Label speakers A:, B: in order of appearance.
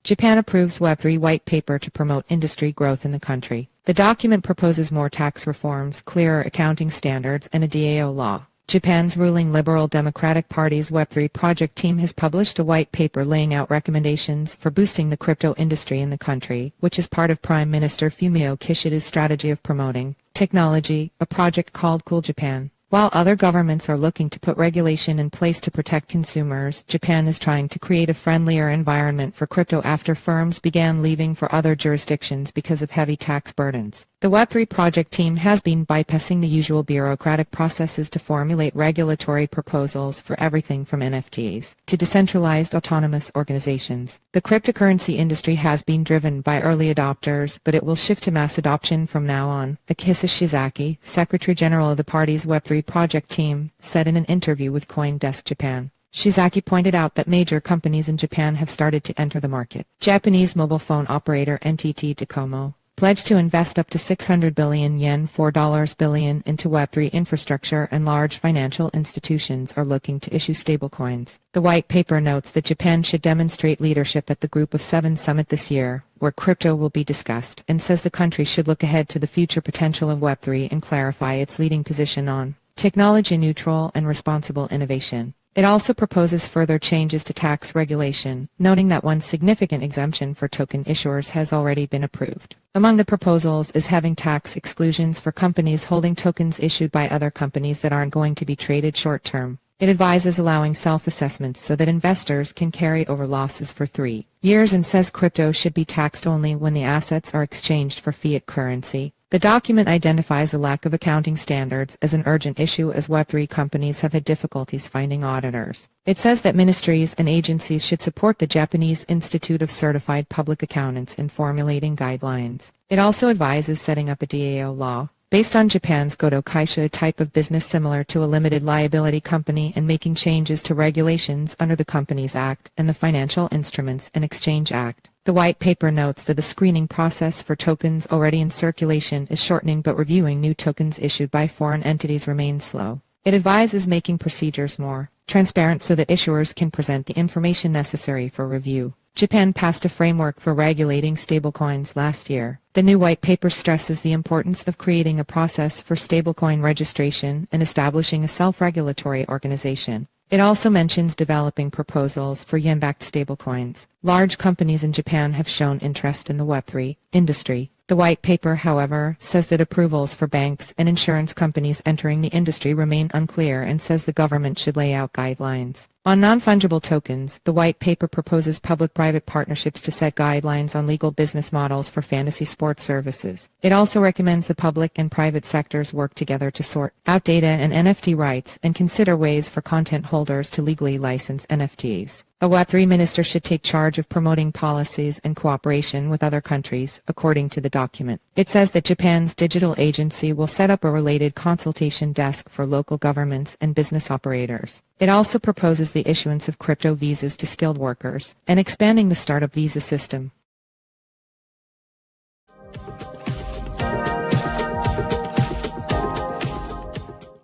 A: Japan approves Web3 white paper to promote industry growth in the country. The document proposes more tax reforms, clearer accounting standards, and a DAO law. Japan's ruling Liberal Democratic Party's Web3 project team has published a white paper laying out recommendations for boosting the crypto industry in the country, which is part of Prime Minister Fumio Kishida's strategy of promoting technology, a project called Cool Japan. While other governments are looking to put regulation in place to protect consumers, Japan is trying to create a friendlier environment for crypto after firms began leaving for other jurisdictions because of heavy tax burdens. The Web3 project team has been bypassing the usual bureaucratic processes to formulate regulatory proposals for everything from NFTs to decentralized autonomous organizations. The cryptocurrency industry has been driven by early adopters, but it will shift to mass adoption from now on, Akihisa Shiozaki, Secretary General of the party's Web3 project team, said in an interview with CoinDesk Japan. Shiozaki pointed out that major companies in Japan have started to enter the market. Japanese mobile phone operator NTT Docomo pledged to invest up to 600 billion yen $4 billion into Web3 infrastructure, and large financial institutions are looking to issue stablecoins. The white paper notes that Japan should demonstrate leadership at the Group of Seven summit this year, where crypto will be discussed, and says the country should look ahead to the future potential of Web3 and clarify its leading position on technology-neutral and responsible innovation. It also proposes further changes to tax regulation, noting that one significant exemption for token issuers has already been approved. Among the proposals is having tax exclusions for companies holding tokens issued by other companies that aren't going to be traded short-term. It advises allowing self-assessments so that investors can carry over losses for 3 years and says crypto should be taxed only when the assets are exchanged for fiat currency. The document identifies a lack of accounting standards as an urgent issue, as Web3 companies have had difficulties finding auditors. It says that ministries and agencies should support the Japanese Institute of Certified Public Accountants in formulating guidelines. It also advises setting up a DAO law based on Japan's Godo Kaisha, a type of business similar to a limited liability company, and making changes to regulations under the Companies Act and the Financial Instruments and Exchange Act. The white paper notes that the screening process for tokens already in circulation is shortening, but reviewing new tokens issued by foreign entities remains slow. It advises making procedures more transparent so that issuers can present the information necessary for review. Japan passed a framework for regulating stablecoins last year. The new white paper stresses the importance of creating a process for stablecoin registration and establishing a self-regulatory organization. It also mentions developing proposals for yen-backed stablecoins. Large companies in Japan have shown interest in the Web3 industry. The white paper, however, says that approvals for banks and insurance companies entering the industry remain unclear, and says the government should lay out guidelines. On non-fungible tokens, the white paper proposes public-private partnerships to set guidelines on legal business models for fantasy sports services. It also recommends the public and private sectors work together to sort out data and NFT rights and consider ways for content holders to legally license NFTs. A Web3 minister should take charge of promoting policies and cooperation with other countries, according to the document. It says that Japan's digital agency will set up a related consultation desk for local governments and business operators. It also proposes the issuance of crypto visas to skilled workers and expanding the startup visa system.